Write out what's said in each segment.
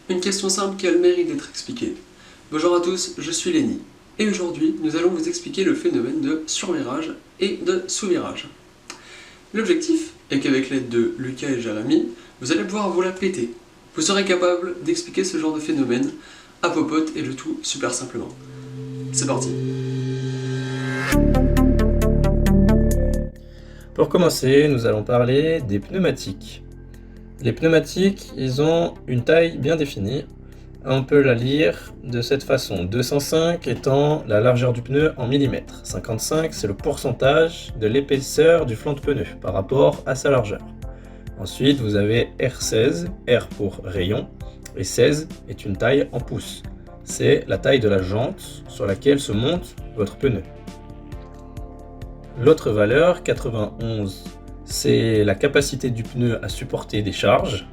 Une question simple qui a le mérite d'être expliquée. Bonjour à tous, je suis Lenny, et aujourd'hui nous allons vous expliquer le phénomène de survirage et de sous-virage. L'objectif est qu'avec l'aide de Lucas et Jérémy, vous allez pouvoir vous la péter. Vous serez capable d'expliquer ce genre de phénomène à popote et le tout super simplement. C'est parti. Pour commencer, nous allons parler des pneumatiques. Les pneumatiques, ils ont une taille bien définie. On peut la lire de cette façon, 205 étant la largeur du pneu en millimètres. 55, c'est le pourcentage de l'épaisseur du flanc de pneu par rapport à sa largeur. Ensuite, vous avez R16, R pour rayon, et 16 est une taille en pouces. C'est la taille de la jante sur laquelle se monte votre pneu. L'autre valeur, 91, c'est la capacité du pneu à supporter des charges.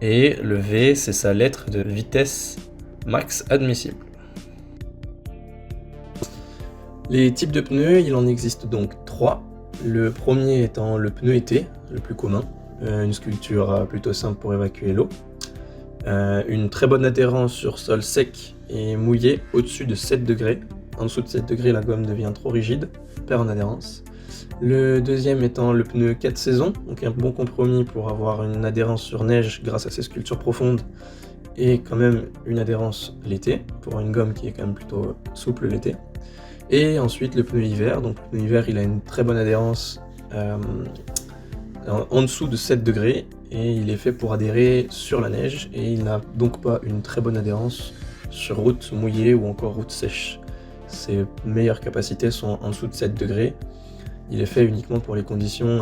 Et le V, c'est sa lettre de vitesse max admissible. Les types de pneus, il en existe donc 3. Le premier étant le pneu été, le plus commun. Une sculpture plutôt simple pour évacuer l'eau. Une très bonne adhérence sur sol sec et mouillé au-dessus de 7 degrés. En dessous de 7 degrés, la gomme devient trop rigide, perd en adhérence. Le deuxième étant le pneu 4 saisons, donc un bon compromis pour avoir une adhérence sur neige grâce à ses sculptures profondes et quand même une adhérence l'été, pour une gomme qui est quand même plutôt souple l'été. Et ensuite le pneu hiver, donc le pneu hiver il a une très bonne adhérence en dessous de 7 degrés et il est fait pour adhérer sur la neige et il n'a donc pas une très bonne adhérence sur route mouillée ou encore route sèche. Ses meilleures capacités sont en dessous de 7 degrés. Il est fait uniquement pour les conditions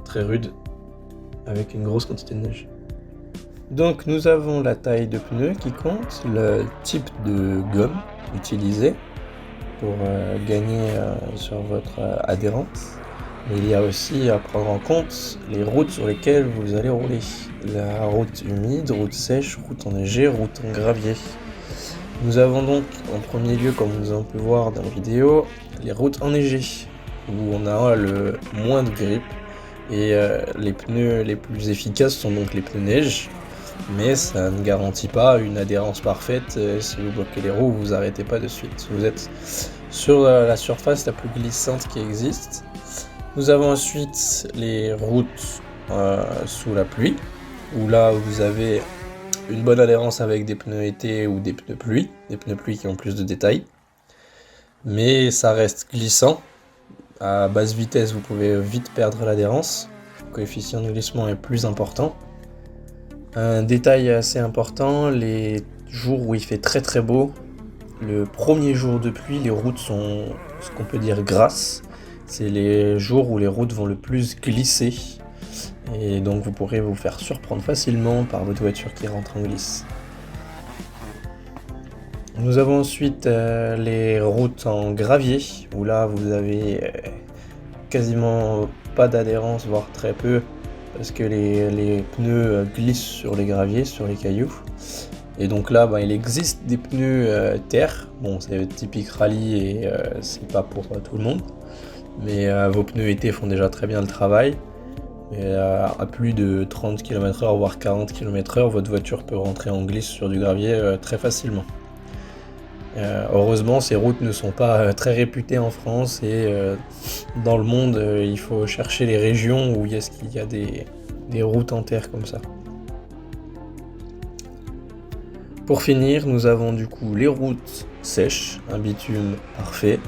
très rudes avec une grosse quantité de neige. Donc nous avons la taille de pneu qui compte, le type de gomme utilisée pour gagner sur votre adhérence. Mais il y a aussi à prendre en compte les routes sur lesquelles vous allez rouler. La route humide, route sèche, route enneigée, route en gravier. Nous avons donc en premier lieu, comme nous avons pu voir dans la vidéo, les routes enneigées, où on a le moins de grippe, et les pneus les plus efficaces sont donc les pneus neige, mais ça ne garantit pas une adhérence parfaite. Si vous bloquez les roues, vous vous arrêtez pas de suite. Vous êtes sur la surface la plus glissante qui existe. Nous avons ensuite les routes sous la pluie, où là vous avez une bonne adhérence avec des pneus été ou des pneus pluie qui ont plus de détails, mais ça reste glissant. À basse vitesse, vous pouvez vite perdre l'adhérence. Le coefficient de glissement est plus important. Un détail assez important, les jours où il fait très très beau, le premier jour de pluie, les routes sont ce qu'on peut dire grasses. C'est les jours où les routes vont le plus glisser. Et donc vous pourrez vous faire surprendre facilement par votre voiture qui rentre en glisse. Nous avons ensuite les routes en gravier, où là vous avez quasiment pas d'adhérence, voire très peu, parce que les pneus glissent sur les graviers, sur les cailloux. Et donc là, il existe des pneus terre, bon c'est typique rallye et c'est pas pour tout le monde, mais vos pneus été font déjà très bien le travail. Et à plus de 30 km/h, voire 40 km/h, votre voiture peut rentrer en glisse sur du gravier très facilement. Heureusement, ces routes ne sont pas très réputées en France et dans le monde, il faut chercher les régions où est-ce qu'il y a des routes en terre comme ça. Pour finir, nous avons du coup les routes sèches, un bitume parfait,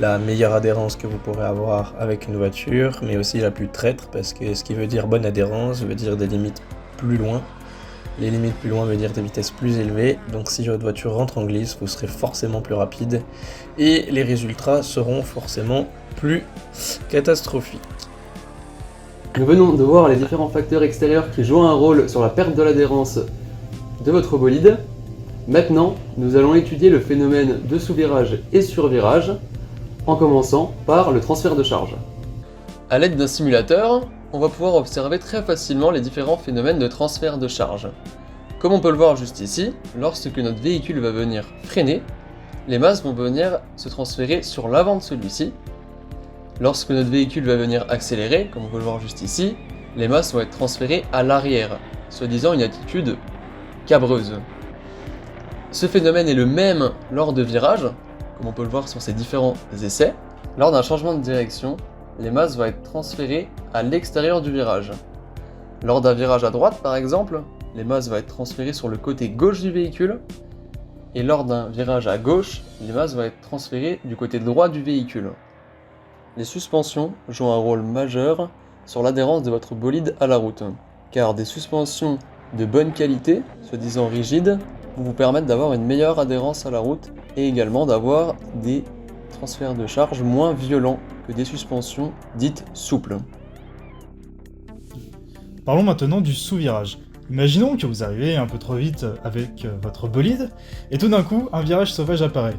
la meilleure adhérence que vous pourrez avoir avec une voiture, mais aussi la plus traître, parce que ce qui veut dire bonne adhérence veut dire des limites plus loin. Les limites plus loin veut dire des vitesses plus élevées, donc si votre voiture rentre en glisse, vous serez forcément plus rapide, et les résultats seront forcément plus catastrophiques. Nous venons de voir les différents facteurs extérieurs qui jouent un rôle sur la perte de l'adhérence de votre bolide. Maintenant, nous allons étudier le phénomène de sous-virage et survirage, en commençant par le transfert de charge. A l'aide d'un simulateur, on va pouvoir observer très facilement les différents phénomènes de transfert de charge. Comme on peut le voir juste ici, lorsque notre véhicule va venir freiner, les masses vont venir se transférer sur l'avant de celui-ci. Lorsque notre véhicule va venir accélérer, comme on peut le voir juste ici, les masses vont être transférées à l'arrière, soi-disant une attitude cabreuse. Ce phénomène est le même lors de virages, comme on peut le voir sur ces différents essais. Lors d'un changement de direction, les masses vont être transférées à l'extérieur du virage. Lors d'un virage à droite par exemple, les masses vont être transférées sur le côté gauche du véhicule, et lors d'un virage à gauche, les masses vont être transférées du côté droit du véhicule. Les suspensions jouent un rôle majeur sur l'adhérence de votre bolide à la route, car des suspensions de bonne qualité, soi-disant rigides, vont vous permettre d'avoir une meilleure adhérence à la route et également d'avoir des transferts de charge moins violents que des suspensions dites souples. Parlons maintenant du sous-virage. Imaginons que vous arrivez un peu trop vite avec votre bolide, et tout d'un coup, un virage sauvage apparaît.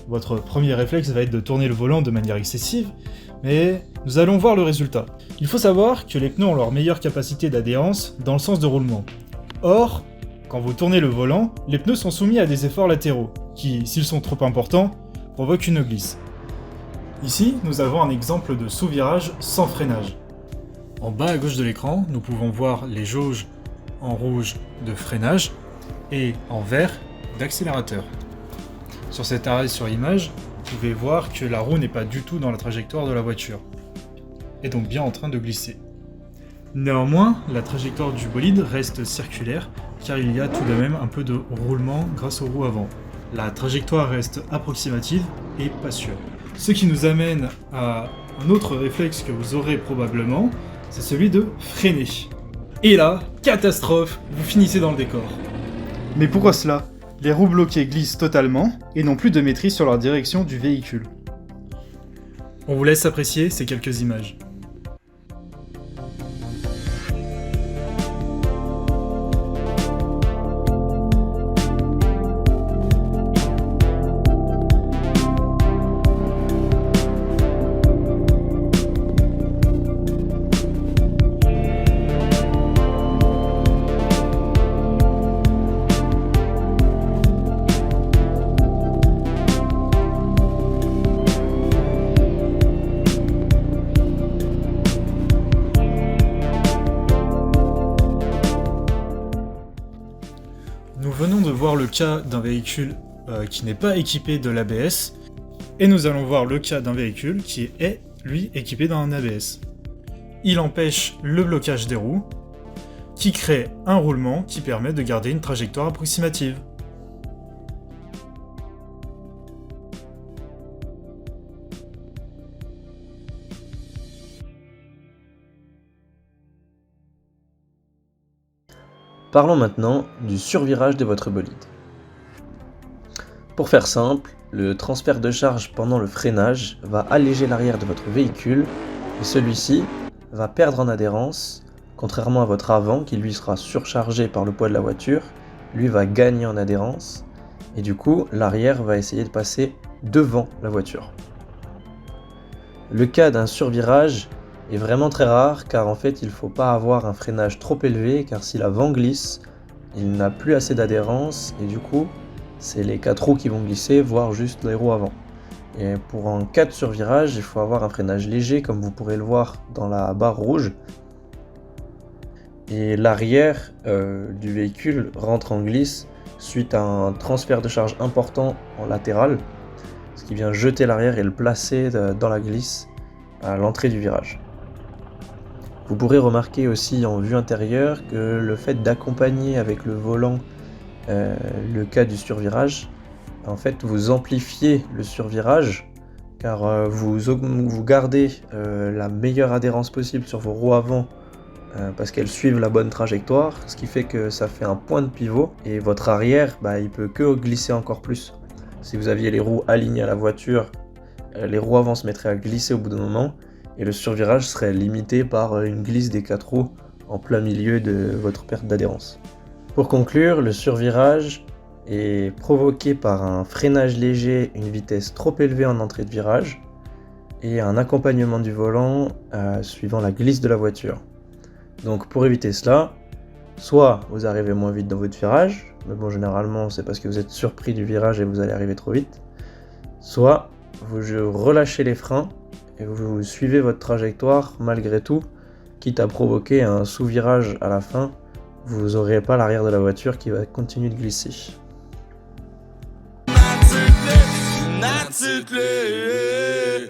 Votre premier réflexe va être de tourner le volant de manière excessive, mais nous allons voir le résultat. Il faut savoir que les pneus ont leur meilleure capacité d'adhérence dans le sens de roulement. Or, quand vous tournez le volant, les pneus sont soumis à des efforts latéraux, qui, s'ils sont trop importants, provoquent une glisse. Ici, nous avons un exemple de sous-virage sans freinage. En bas à gauche de l'écran, nous pouvons voir les jauges en rouge de freinage et en vert d'accélérateur. Sur cet arrêt sur image, vous pouvez voir que la roue n'est pas du tout dans la trajectoire de la voiture, et donc bien en train de glisser. Néanmoins, la trajectoire du bolide reste circulaire, car il y a tout de même un peu de roulement grâce aux roues avant. La trajectoire reste approximative et pas sûre. Ce qui nous amène à un autre réflexe que vous aurez probablement, c'est celui de freiner. Et là, catastrophe, vous finissez dans le décor. Mais pourquoi cela ? Les roues bloquées glissent totalement et n'ont plus de maîtrise sur leur direction du véhicule. On vous laisse apprécier ces quelques images. Nous venons de voir le cas d'un véhicule qui n'est pas équipé de l'ABS, et nous allons voir le cas d'un véhicule qui est, lui, équipé d'un ABS. Il empêche le blocage des roues, qui crée un roulement qui permet de garder une trajectoire approximative. Parlons maintenant du survirage de votre bolide. Pour faire simple, le transfert de charge pendant le freinage va alléger l'arrière de votre véhicule et celui-ci va perdre en adhérence, contrairement à votre avant qui lui sera surchargé par le poids de la voiture, lui va gagner en adhérence et du coup l'arrière va essayer de passer devant la voiture. Le cas d'un survirage est vraiment très rare car en fait il ne faut pas avoir un freinage trop élevé car si l'avant glisse, il n'a plus assez d'adhérence et du coup c'est les 4 roues qui vont glisser voire juste les roues avant. Et pour un cas de survirage, il faut avoir un freinage léger comme vous pourrez le voir dans la barre rouge. Et l'arrière du véhicule rentre en glisse suite à un transfert de charge important en latéral, ce qui vient jeter l'arrière et le placer dans la glisse à l'entrée du virage. Vous pourrez remarquer aussi en vue intérieure que le fait d'accompagner avec le volant le cas du survirage, en fait vous amplifiez le survirage car vous gardez la meilleure adhérence possible sur vos roues avant parce qu'elles suivent la bonne trajectoire, ce qui fait que ça fait un point de pivot et votre arrière il peut que glisser encore plus. Si vous aviez les roues alignées à la voiture, les roues avant se mettraient à glisser au bout d'un moment et le survirage serait limité par une glisse des 4 roues en plein milieu de votre perte d'adhérence. Pour conclure, le survirage est provoqué par un freinage léger, une vitesse trop élevée en entrée de virage et un accompagnement du volant suivant la glisse de la voiture. Donc pour éviter cela, soit vous arrivez moins vite dans votre virage, mais bon généralement c'est parce que vous êtes surpris du virage et vous allez arriver trop vite, soit vous relâchez les freins et vous suivez votre trajectoire malgré tout, quitte à provoquer un sous-virage à la fin vous n'aurez pas l'arrière de la voiture qui va continuer de glisser. Not to play.